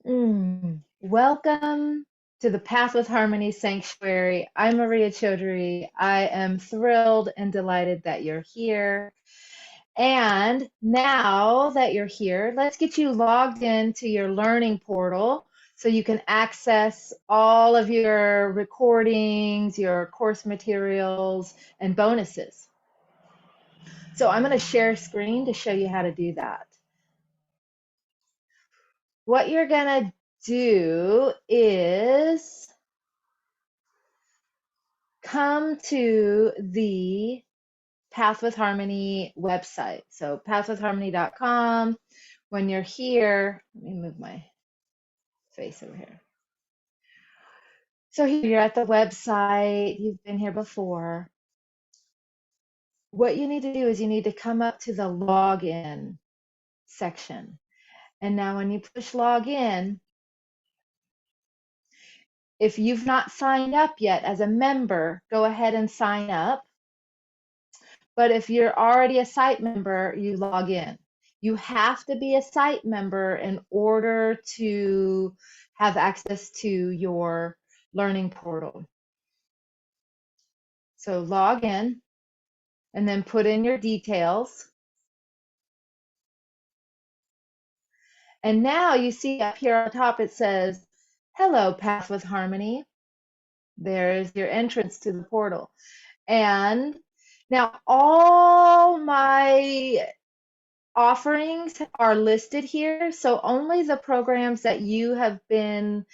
Welcome to the Path with Harmony Sanctuary. I'm Maria Chaudhary. I am thrilled and delighted that you're here. And now that you're here, let's get you logged into your learning portal so you can access all of your recordings, your course materials, and bonuses. So I'm going to share screen to show you how to do that. What you're going to do is come to the Path with Harmony website. So pathwithharmony.com. When you're here, let me move my face over here. So here you're at the website. You've been here before. What you need to do is you need to come up to the login section. And now when you push login, if you've not signed up yet as a member, go ahead and sign up. But if you're already a site member, you log in. You have to be a site member in order to have access to your learning portal. So log in and then put in your details. And now you see up here on top, it says, hello, Path with Harmony. There's your entrance to the portal. And now all my offerings are listed here. So only the programs that you have been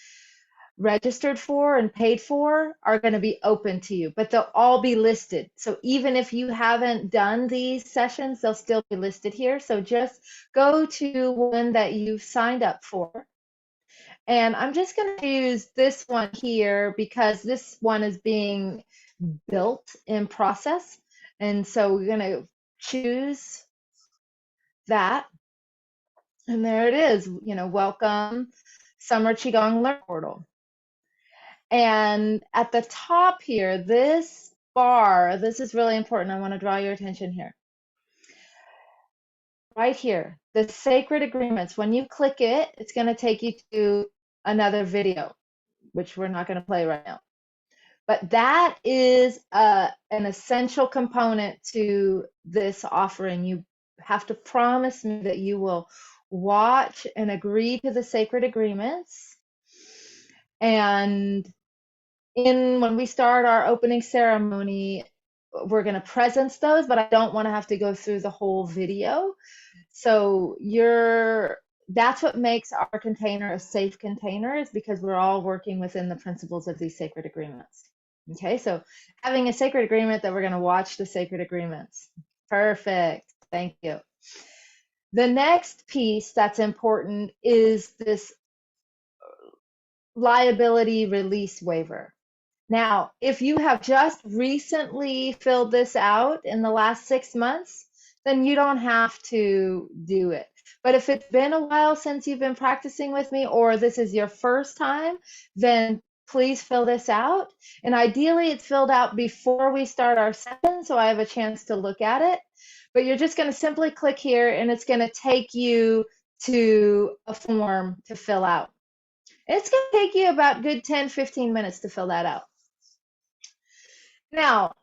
registered for and paid for are going to be open to you, but they'll all be listed. So even if you haven't done these sessions, they'll still be listed here. So just go to one that you've signed up for. And I'm just going to use this one here because this one is being built in process. And so we're going to choose that. And there it is, welcome Summer Qigong Learn Portal. And at the top here, this bar, this is really important. I want to draw your attention here. Right here, the sacred agreements. When you click it, it's going to take you to another video, which we're not going to play right now. But that is an essential component to this offering. You have to promise me that you will watch and agree to the sacred agreements. And when we start our opening ceremony, we're going to presence those, but I don't want to have to go through the whole video. So that's what makes our container a safe container, is because we're all working within the principles of these sacred agreements. Okay, so having a sacred agreement that we're going to watch the sacred agreements. Perfect. Thank you. The next piece that's important is this liability release waiver. Now, if you have just recently filled this out in the last 6 months, then you don't have to do it. But if it's been a while since you've been practicing with me, or this is your first time, then please fill this out. And ideally, it's filled out before we start our session, so I have a chance to look at it. But you're just going to simply click here, and it's going to take you to a form to fill out. It's going to take you about good 10-15 minutes to fill that out. Now,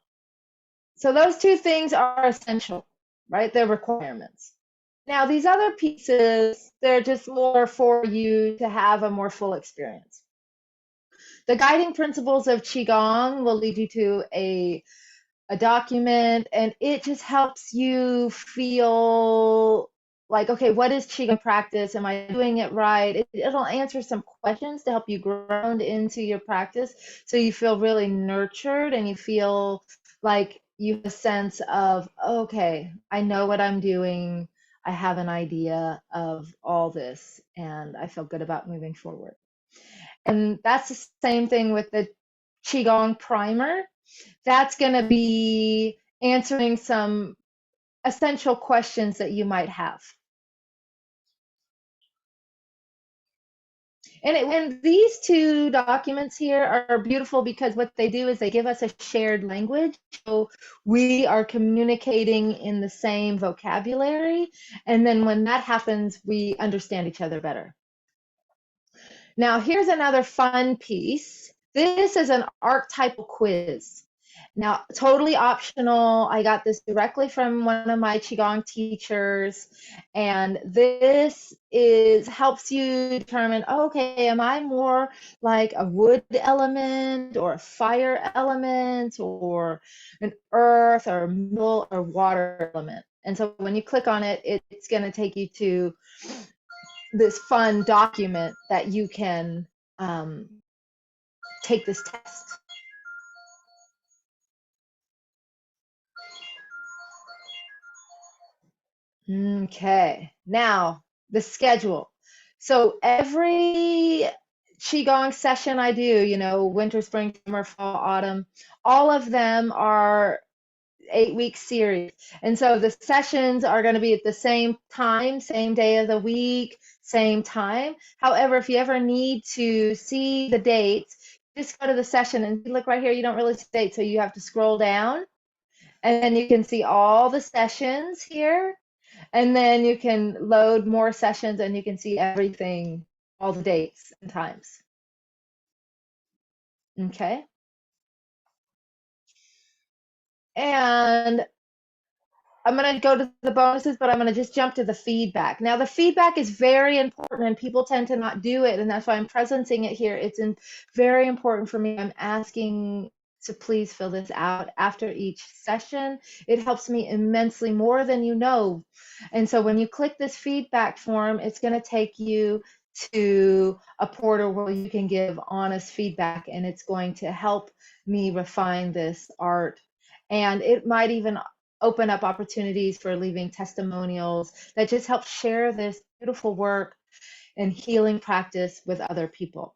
so those two things are essential, right? They're requirements. Now, these other pieces, they're just more for you to have a more full experience. The guiding principles of Qigong will lead you to a document, and it just helps you feel like, okay, what is Qigong practice? Am I doing it right? It'll answer some questions to help you ground into your practice so you feel really nurtured and you feel like you have a sense of, okay, I know what I'm doing. I have an idea of all this, and I feel good about moving forward. And that's the same thing with the Qigong primer. That's going to be answering some essential questions that you might have. And these two documents here are beautiful because what they do is they give us a shared language. So we are communicating in the same vocabulary. And then when that happens, we understand each other better. Now, here's another fun piece. This is an archetypal quiz. Now, totally optional. I got this directly from one of my Qigong teachers, and this is helps you determine, oh, okay, am I more like a wood element or a fire element or an earth or middle or water element? And so when you click on it, it's going to take you to this fun document that you can um, take this test. Okay, now the schedule. So every Qigong session I do, you know, winter, spring, summer, fall, autumn, all of them are 8-week series. And so the sessions are going to be at the same time, same day of the week, same time. However, if you ever need to see the dates, just go to the session and look right here. You don't really see dates, so you have to scroll down and then you can see all the sessions here. And then you can load more sessions and you can see everything, all the dates and times. Okay. And I'm going to go to the bonuses, but I'm going to just jump to the feedback. Now, the feedback is very important, and people tend to not do it, and that's why I'm presencing it here. It's very important for me. I'm asking to please fill this out after each session. It helps me immensely, more than you know. And so when you click this feedback form, it's going to take you to a portal where you can give honest feedback, and it's going to help me refine this art. And it might even open up opportunities for leaving testimonials that just help share this beautiful work and healing practice with other people.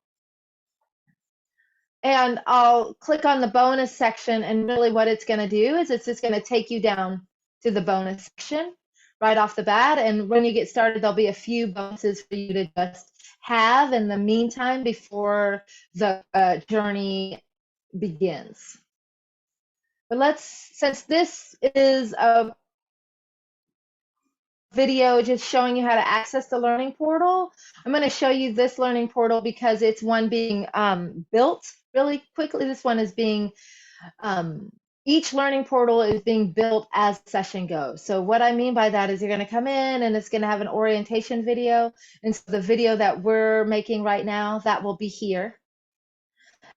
And I'll click on the bonus section, and really what it's going to do is it's just going to take you down to the bonus section right off the bat. And when you get started, there'll be a few bonuses for you to just have in the meantime before the journey begins. But since this is a video just showing you how to access the learning portal, I'm going to show you this learning portal because it's one being built really quickly. This one is being, each learning portal is being built as the session goes. So what I mean by that is you're going to come in and it's going to have an orientation video. And so the video that we're making right now, that will be here.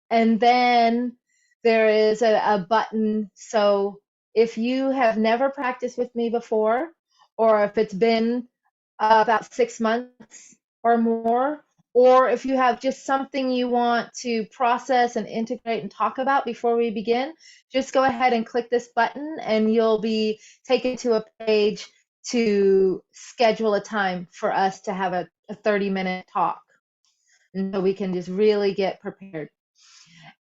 And then there is a button. So if you have never practiced with me before, or if it's been about 6 months or more, or if you have just something you want to process and integrate and talk about before we begin, just go ahead and click this button and you'll be taken to a page to schedule a time for us to have a 30-minute talk. And so we can just really get prepared.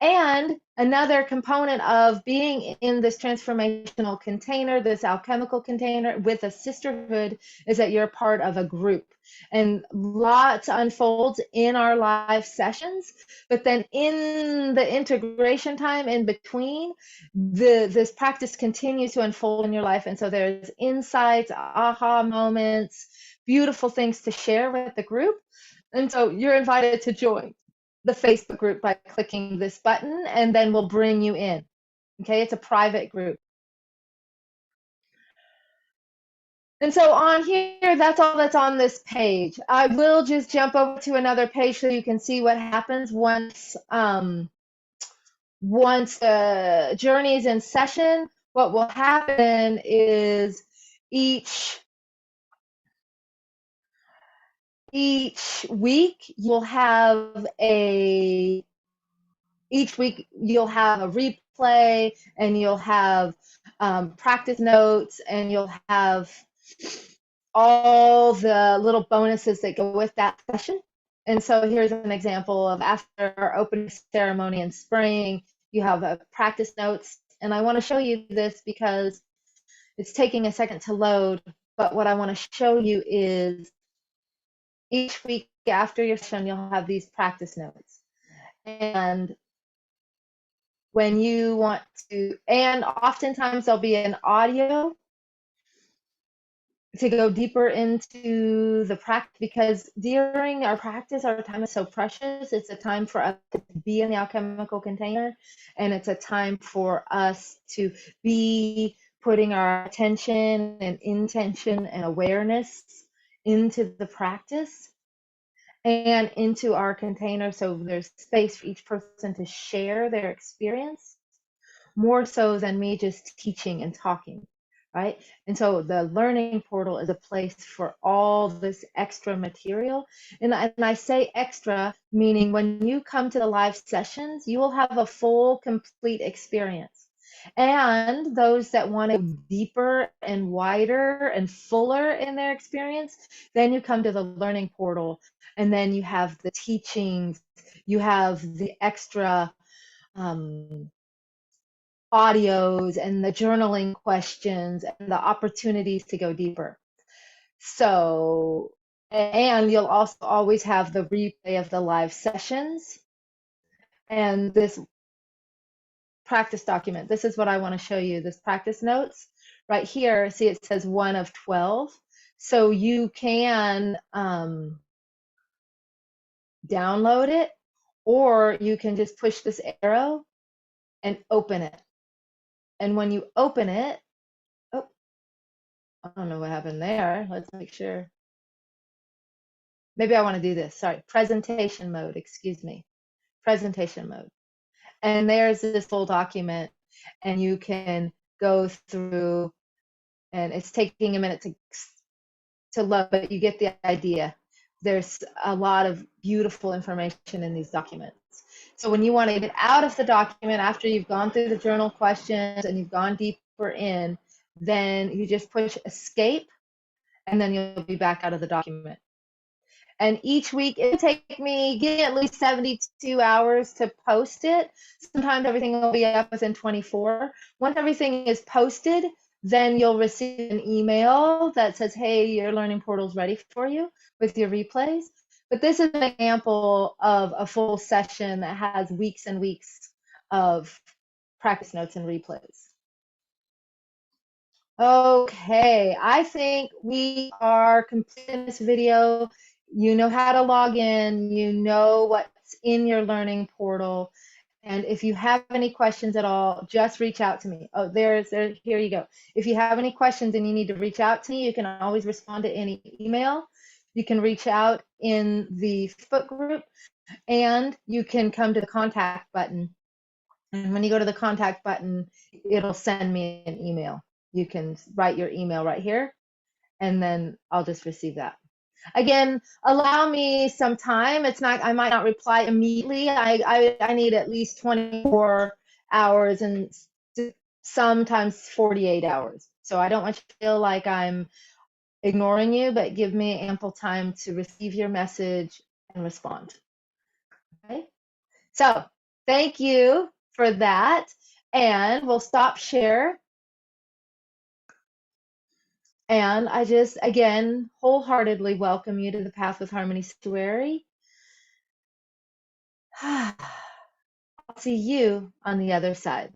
And another component of being in this transformational container, this alchemical container with a sisterhood, is that you're part of a group. And lots unfolds in our live sessions, but then in the integration time in between, this practice continues to unfold in your life. And so there's insights, aha moments, beautiful things to share with the group. And so you're invited to join the Facebook group by clicking this button, and then we'll bring you in. Okay, it's a private group. And so on here, that's all that's on this page. I will just jump over to another page so you can see what happens once the journey is in session. What will happen is each week you'll have a replay, and you'll have practice notes, and you'll have all the little bonuses that go with that session. And so here's an example of after our opening ceremony in spring, you have a practice notes. And I want to show you this because it's taking a second to load. But what I want to show you is each week after your session, you'll have these practice notes. And when you want to, and oftentimes there'll be an audio to go deeper into the practice, because during our practice, our time is so precious. It's a time for us to be in the alchemical container, and it's a time for us to be putting our attention and intention and awareness into the practice and into our container, so there's space for each person to share their experience, more so than me just teaching and talking, right? And so the learning portal is a place for all this extra material. And I say extra, meaning when you come to the live sessions, you will have a full, complete experience. And those that want to go deeper and wider and fuller in their experience, then you come to the learning portal, and then you have the teachings, you have the extra audios and the journaling questions and the opportunities to go deeper. So, and you'll also always have the replay of the live sessions and this practice document. This is what I want to show you, this practice notes. Right here, see it says 1 of 12. So you can download it, or you can just push this arrow and open it. And when you open it, oh, I don't know what happened there. Let's make sure. Maybe I want to do this. Sorry, presentation mode, excuse me. Presentation mode. And there's this full document, and you can go through, and it's taking a minute to load, but you get the idea. There's a lot of beautiful information in these documents. So when you want to get out of the document after you've gone through the journal questions and you've gone deeper in, then you just push escape, and then you'll be back out of the document. And each week it will take me at least 72 hours to post it. Sometimes everything will be up within 24. Once everything is posted, then you'll receive an email that says, hey, your learning portal is ready for you with your replays. But this is an example of a full session that has weeks and weeks of practice notes and replays. Okay, I think we are completing this video. You know how to log in, you know what's in your learning portal. And if you have any questions at all, just reach out to me. Oh, here you go. If you have any questions and you need to reach out to me, you can always respond to any email. You can reach out in the Facebook group, and you can come to the contact button. And when you go to the contact button, it'll send me an email. You can write your email right here, and then I'll just receive that. Again, allow me some time. I might not reply immediately. I need at least 24 hours and sometimes 48 hours. So I don't want you to feel like I'm ignoring you, but give me ample time to receive your message and respond. Okay? So thank you for that. And we'll stop share. And I just, again, wholeheartedly welcome you to the Path with Harmony Sanctuary. I'll see you on the other side.